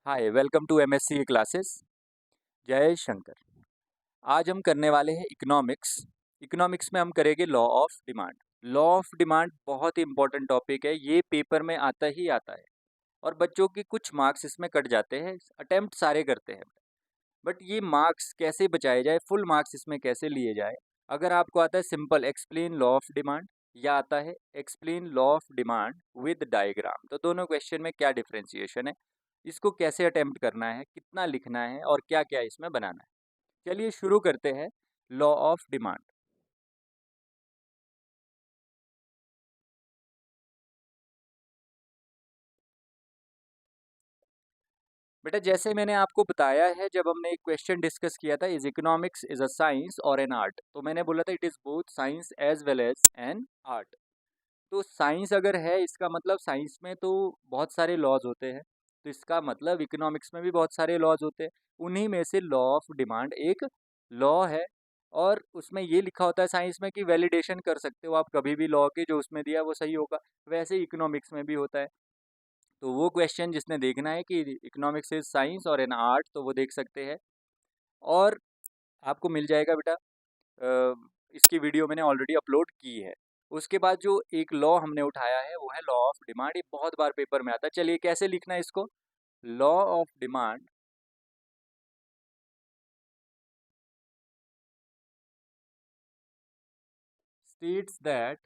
Hi welcome to MSc classes. जय शंकर। आज हम करने वाले हैं इकोनॉमिक्स। इकोनॉमिक्स में हम करेंगे law of demand. Law of demand बहुत ही इंपॉर्टेंट टॉपिक है, ये पेपर में आता ही आता है और बच्चों के कुछ मार्क्स इसमें कट जाते हैं। अटेम्प्ट सारे करते हैं, बट ये मार्क्स कैसे बचाए जाए, फुल मार्क्स इसमें कैसे लिए जाए। अगर आपको आता है simple explain law of demand या आता है explain law of demand with diagram, तो दोनों क्वेश्चन में क्या डिफरेंशिएशन है, इसको कैसे अटेम्प्ट करना है, कितना लिखना है और क्या क्या इसमें बनाना है। चलिए शुरू करते हैं लॉ ऑफ डिमांड। बेटा जैसे मैंने आपको बताया है, जब हमने एक क्वेश्चन डिस्कस किया था, is economics is a science और एन आर्ट, तो मैंने बोला था it is both science as well as an art. तो साइंस अगर है, इसका मतलब साइंस में तो बहुत सारे लॉज होते हैं, तो इसका मतलब इकोनॉमिक्स में भी बहुत सारे लॉज होते हैं। उन्हीं में से लॉ ऑफ डिमांड एक लॉ है, और उसमें ये लिखा होता है साइंस में कि वैलिडेशन कर सकते हो आप कभी भी लॉ के, जो उसमें दिया वो सही होगा। वैसे इकोनॉमिक्स में भी होता है। तो वो क्वेश्चन जिसने देखना है कि इकोनॉमिक्स इज साइंस और एन आर्ट, तो वो देख सकते हैं। और आपको मिल जाएगा बेटा, अ, इसकी वीडियो मैंने ऑलरेडी अपलोड की है। उसके बाद जो एक लॉ हमने उठाया है वो है लॉ ऑफ डिमांड। ये बहुत बार पेपर में आता है। चलिए कैसे लिखना है इसको। Law of demand states that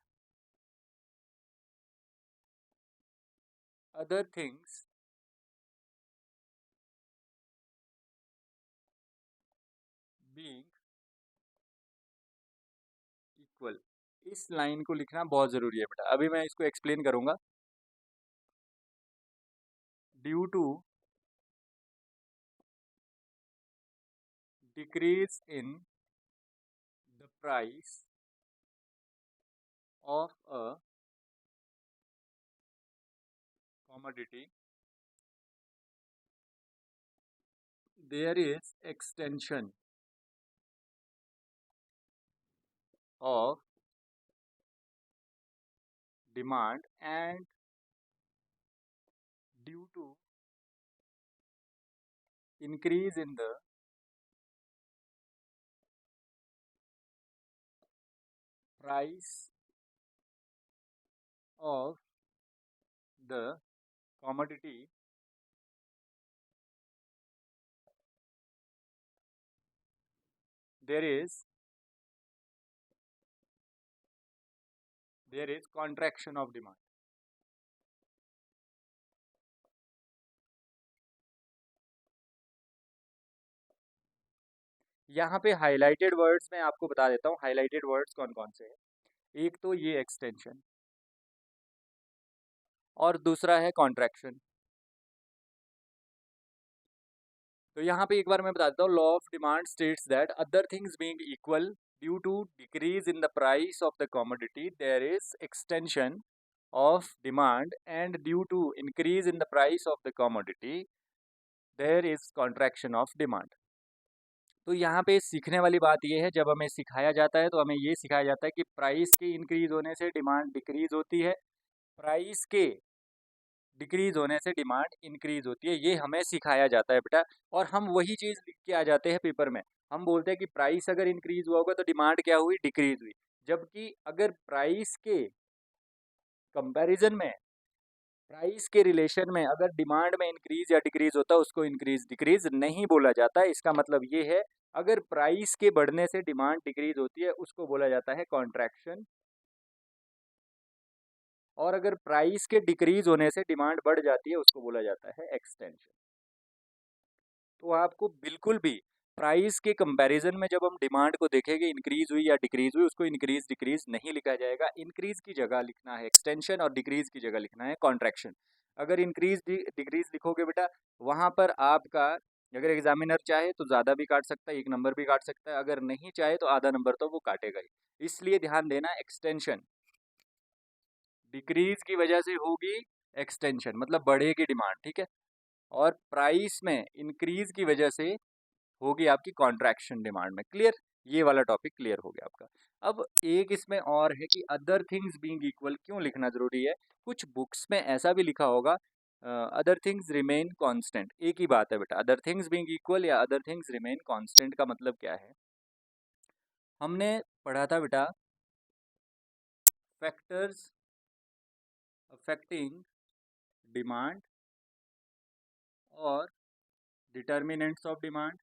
other things being equal। इस लाइन को लिखना बहुत जरूरी है बेटा, अभी मैं इसको एक्सप्लेन करूंगा। Due to decrease in the price of a commodity, there is extension of demand, and due to increase in the price of the commodity, there is contraction of demand। यहाँ पे हाइलाइटेड वर्ड्स मैं आपको बता देता हूँ, highlighted words कौन कौन से हैं। एक तो ये एक्सटेंशन, और दूसरा है कॉन्ट्रैक्शन। तो यहाँ पे एक बार मैं बता देता हूँ, law of demand states that other things being equal, due to decrease in the price of the commodity there is extension of demand, and due to increase in the price of the commodity there is contraction of demand. तो यहाँ पे सीखने वाली बात ये है, जब हमें सिखाया जाता है तो हमें ये सिखाया जाता है कि प्राइस के इंक्रीज होने से डिमांड डिक्रीज होती है, प्राइस के डिक्रीज होने से डिमांड इंक्रीज होती है, ये हमें सिखाया जाता है बेटा। और हम वही चीज़ लिख के आ जाते हैं पेपर में। हम बोलते हैं कि प्राइस अगर इंक्रीज हुआ होगा तो डिमांड क्या हुई, डिक्रीज हुई। जबकि अगर प्राइस के कंपैरिजन में, प्राइस के रिलेशन में अगर डिमांड में इंक्रीज या डिक्रीज होता है, उसको इंक्रीज डिक्रीज नहीं बोला जाता है। इसका मतलब ये है, अगर प्राइस के बढ़ने से डिमांड डिक्रीज होती है उसको बोला जाता है कॉन्ट्रैक्शन, और अगर प्राइस के डिक्रीज होने से डिमांड बढ़ जाती है उसको बोला जाता है एक्सटेंशन। तो आपको बिल्कुल भी प्राइस के कंपैरिजन में जब हम डिमांड को देखेंगे इंक्रीज हुई या डिक्रीज हुई, उसको इंक्रीज डिक्रीज नहीं लिखा जाएगा। इंक्रीज की जगह लिखना है एक्सटेंशन, और डिक्रीज की जगह लिखना है कॉन्ट्रैक्शन। अगर इंक्रीज डिक्रीज लिखोगे बेटा, वहाँ पर आपका, अगर एग्जामिनर चाहे तो ज़्यादा भी काट सकता है, एक नंबर भी काट सकता है, अगर नहीं चाहे तो आधा नंबर तो वो काटेगा ही। इसलिए ध्यान देना, एक्सटेंशन डिक्रीज की वजह से होगी, एक्सटेंशन मतलब बढ़ेगी डिमांड, ठीक है। और प्राइस में इंक्रीज की वजह से होगी आपकी कॉन्ट्रैक्शन डिमांड में। क्लियर, ये वाला टॉपिक क्लियर हो गया आपका। अब एक इसमें और है कि अदर थिंग्स बीइंग इक्वल क्यों लिखना जरूरी है। कुछ बुक्स में ऐसा भी लिखा होगा अदर थिंग्स रिमेन कांस्टेंट, एक ही बात है बेटा, अदर थिंग्स बीइंग इक्वल या अदर थिंग्स रिमेन कांस्टेंट का मतलब क्या है? हमने पढ़ा था बेटा फैक्टर्स अफेक्टिंग डिमांड और डिटर्मिनेंट्स ऑफ डिमांड,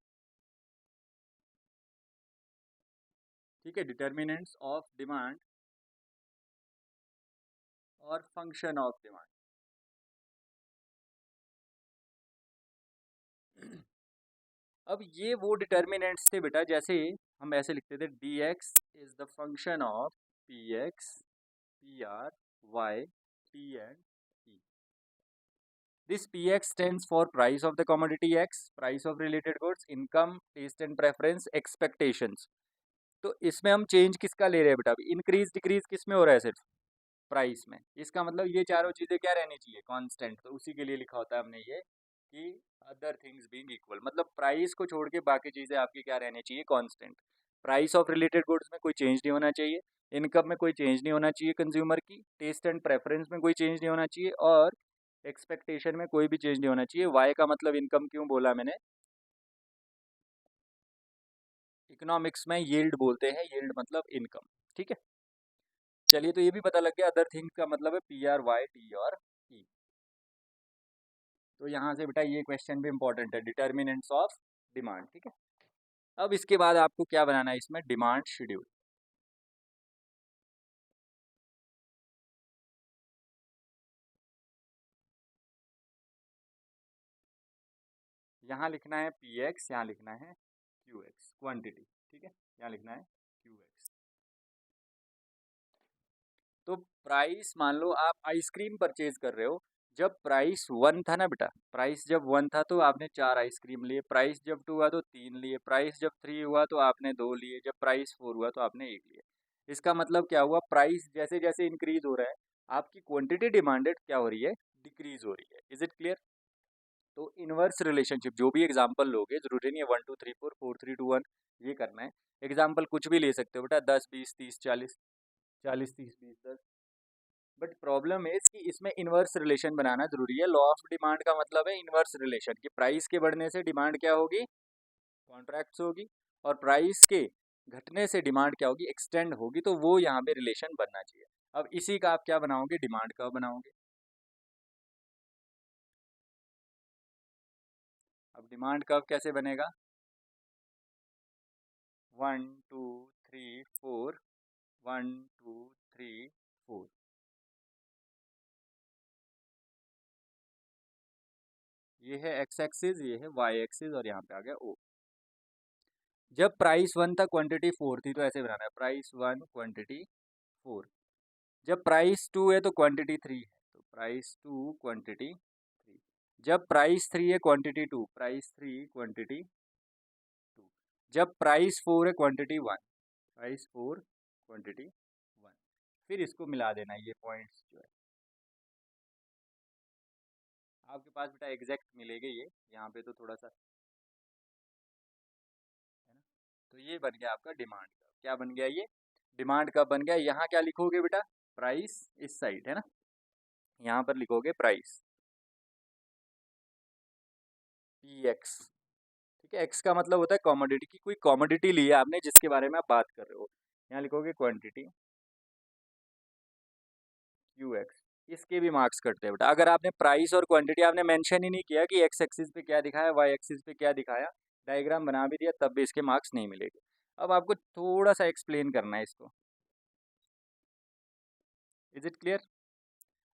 ठीक है, डिटर्मिनेंट्स ऑफ डिमांड और फंक्शन ऑफ डिमांड। अब ये वो डिटर्मिनेंट्स थे बेटा, जैसे हम ऐसे लिखते थे D X is the function of P X P R Y T and E. This P X stands for price of the commodity X, price of related goods, income, taste and preference, expectations. तो इसमें हम change किसका ले रहे हैं बेटा? अभी increase decrease किस में हो रहा है? सिर्फ प्राइस में। इसका मतलब ये चारों चीज़ें क्या रहनी चाहिए? कांस्टेंट। तो उसी के लिए लिखा होता है हमने ये कि अदर थिंग्स बीइंग इक्वल, मतलब प्राइस को छोड़ के बाकी चीज़ें आपकी क्या रहनी चाहिए? Constant. Price of related goods में कोई चेंज नहीं होना चाहिए, इनकम में कोई चेंज नहीं होना चाहिए कंज्यूमर की, टेस्ट एंड प्रेफरेंस में कोई चेंज नहीं होना चाहिए, और एक्सपेक्टेशन में कोई भी चेंज नहीं होना चाहिए। वाई का मतलब इनकम क्यों बोला मैंने? इकोनॉमिक्स में यील्ड बोलते हैं, यील्ड मतलब इनकम, ठीक है। चलिए, तो ये भी पता लग गया अदर थिंग का मतलब है पी आर वाई टी और ई। तो यहाँ से बेटा ये क्वेश्चन भी इंपॉर्टेंट है, डिटर्मिनेंट्स ऑफ डिमांड, ठीक है। अब इसके बाद आपको क्या बनाना है इसमें? Demand schedule. यहाँ लिखना है पी एक्स, यहाँ लिखना है क्यू एक्स, क्वान्टिटी, ठीक है। यहाँ लिखना है क्यू एक्स। तो प्राइस, मान लो आप आइसक्रीम परचेज कर रहे हो, जब प्राइस 1 था ना बेटा, प्राइस जब 1 था तो आपने 4 आइसक्रीम लिए, प्राइस जब 2 हुआ तो 3 लिए, प्राइस जब 3 हुआ तो आपने 2 लिए, जब प्राइस 4 हुआ तो आपने 1 लिए। इसका मतलब क्या हुआ? प्राइस जैसे जैसे इंक्रीज हो रहा है, आपकी क्वांटिटी डिमांडेड क्या हो रही है? डिक्रीज हो रही है। Is it clear? तो इनवर्स रिलेशनशिप, जो भी एग्जांपल लोगे, जरूरी नहीं है 1 2 3 4 4 3 2 1 ये करना है। एग्जांपल कुछ भी ले सकते हो बेटा, 10 20 30 40, 40 30 20 10। बट प्रॉब्लम है कि इसमें इनवर्स रिलेशन बनाना जरूरी है। लॉ ऑफ डिमांड का मतलब है इनवर्स रिलेशन, कि प्राइस के बढ़ने से डिमांड क्या होगी? कॉन्ट्रैक्ट्स होगी, और प्राइस के घटने से डिमांड क्या होगी? एक्सटेंड होगी। तो वो यहाँ पे रिलेशन बनना चाहिए। अब इसी का आप क्या बनाओगे? डिमांड कर्व बनाओगे। अब डिमांड कर्व कैसे बनेगा? 1 2 3 4, 1 2 3 4। ये है एक्स एक्सिस, ये है वाई एक्सिस, और यहाँ पे आ गया ओ। जब प्राइस 1 था, क्वांटिटी 4 थी, तो ऐसे बनाना है प्राइस 1 क्वांटिटी 4। जब प्राइस 2 है तो क्वांटिटी 3 है, तो प्राइस 2 क्वांटिटी 3। जब प्राइस 3 है, क्वांटिटी 2, प्राइस 3 क्वांटिटी 2। जब प्राइस 4 है, क्वांटिटी 1, प्राइस 4 क्वांटिटी 1। फिर इसको मिला देना, ये पॉइंट्स जो है आपके पास बेटा एग्जैक्ट मिलेगा। ये यहाँ पे तो थोड़ा सा है ना। तो ये बन गया आपका डिमांड का। क्या बन गया ये? डिमांड का बन गया। यहाँ क्या लिखोगे बेटा? प्राइस इस साइड है ना, यहाँ पर लिखोगे प्राइस पी एक्स, ठीक है। एक्स का मतलब होता है कॉमोडिटी, की कोई कॉमोडिटी ली है आपने जिसके बारे में आप बात कर रहे हो। यहाँ लिखोगे क्वांटिटी क्यू एक्स। इसके भी मार्क्स कटते हैं बेटा। अगर आपने प्राइस और क्वांटिटी आपने मेंशन ही नहीं किया कि एक्स एक्सिस पे क्या दिखाया, वाई एक्सिस पे क्या दिखाया, डायग्राम बना भी दिया, तब भी इसके मार्क्स नहीं मिलेंगे। अब आपको थोड़ा सा एक्सप्लेन करना है इसको। Is it clear?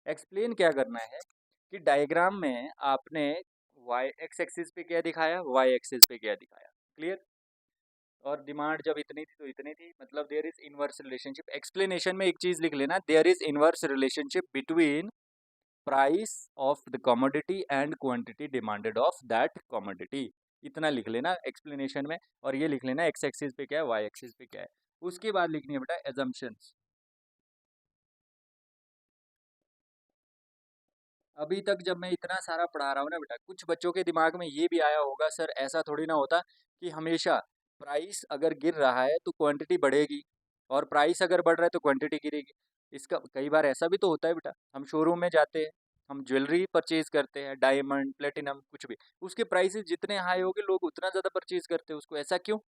एक्सप्लेन क्या करना है कि डायग्राम में आपने वाई एक्स एक्सिस पे क्या दिखाया, वाई एक्सिस पे क्या दिखाया। क्लियर? और डिमांड जब इतनी थी तो इतनी थी, मतलब there is inverse relationship. Explanation में एक चीज लिख लेना, there is inverse relationship between price of the commodity and quantity demanded of that commodity. इतना लिख लेना एक्सप्लेनेशन में, और ये लिख लेना एक्स एक्सिस पे क्या है, वाई एक्सिस पे क्या है। उसके बाद लिखनी है बेटा एजम्पशंस। अभी तक जब मैं इतना सारा पढ़ा रहा हूँ ना बेटा, कुछ बच्चों के दिमाग में ये भी आया होगा, सर ऐसा थोड़ी ना होता कि हमेशा प्राइस अगर गिर रहा है तो क्वांटिटी बढ़ेगी, और प्राइस अगर बढ़ रहा है तो क्वांटिटी गिरेगी। इसका कई बार ऐसा भी तो होता है बेटा। हम शोरूम में जाते हैं, हम ज्वेलरी परचेज करते हैं, डायमंड, प्लेटिनम, कुछ भी, उसके प्राइसेस जितने हाई होंगे लोग उतना ज़्यादा परचेज करते हैं उसको, ऐसा क्यों?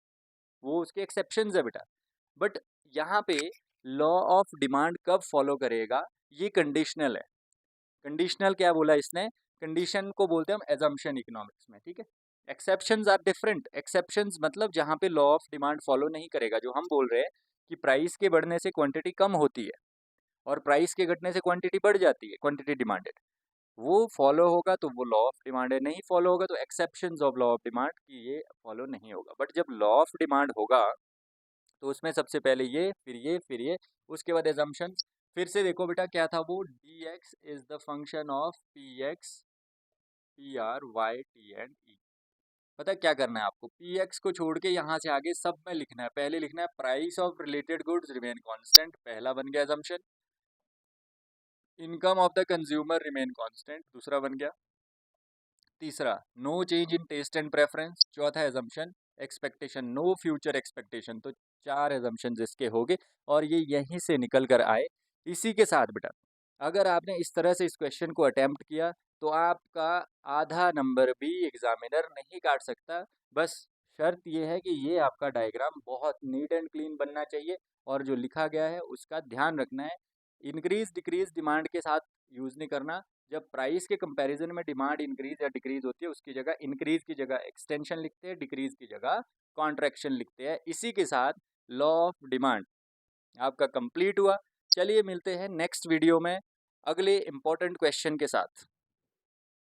वो उसके एक्सेप्शंस है बेटा। बट यहाँ पे लॉ ऑफ डिमांड कब फॉलो करेगा, ये कंडीशनल है। कंडीशनल क्या बोला इसने? कंडीशन को बोलते हैं हम एजम्पशन इकोनॉमिक्स में, ठीक है। Exceptions are different. एक्सेप्शंस मतलब जहाँ पे लॉ ऑफ डिमांड फॉलो नहीं करेगा, जो हम बोल रहे हैं कि प्राइस के बढ़ने से क्वांटिटी कम होती है और प्राइस के घटने से क्वांटिटी बढ़ जाती है, क्वांटिटी डिमांडेड, वो फॉलो होगा तो वो लॉ ऑफ डिमांड है, नहीं फॉलो होगा तो exceptions of law of demand की ये फॉलो नहीं होगा। बट जब लॉ ऑफ डिमांड होगा तो उसमें सबसे पहले ये, फिर ये, फिर ये, उसके बाद एजम्पशन। फिर से देखो बेटा क्या था वो, D X is the function of P X, P R, Y, T and E. पता है क्या करना है आपको? पी एक्स को छोड़ के यहाँ से आगे सब में लिखना है। पहले लिखना है price of related goods remain constant, पहला बन गया assumption. Income of the consumer remain constant, दूसरा बन गया। तीसरा, no change in taste and preference, चौथा assumption. Expectation, no future expectation, तो चार एजम्पशन इसके हो गए और ये यहीं से निकल कर आए। इसी के साथ बेटा अगर आपने इस तरह से इस क्वेश्चन को अटेम्प्ट किया तो आपका आधा नंबर भी एग्जामिनर नहीं काट सकता। बस शर्त ये है कि ये आपका डायग्राम बहुत नीट एंड क्लीन बनना चाहिए और जो लिखा गया है उसका ध्यान रखना है। इंक्रीज डिक्रीज डिमांड के साथ यूज़ नहीं करना। जब प्राइस के कंपैरिजन में डिमांड इंक्रीज या डिक्रीज होती है उसकी जगह इंक्रीज की जगह एक्सटेंशन लिखते हैं, डिक्रीज की जगह कॉन्ट्रैक्शन लिखते हैं। इसी के साथ लॉ ऑफ डिमांड आपका कंप्लीट हुआ। चलिए मिलते हैं नेक्स्ट वीडियो में अगले इम्पोर्टेंट क्वेश्चन के साथ।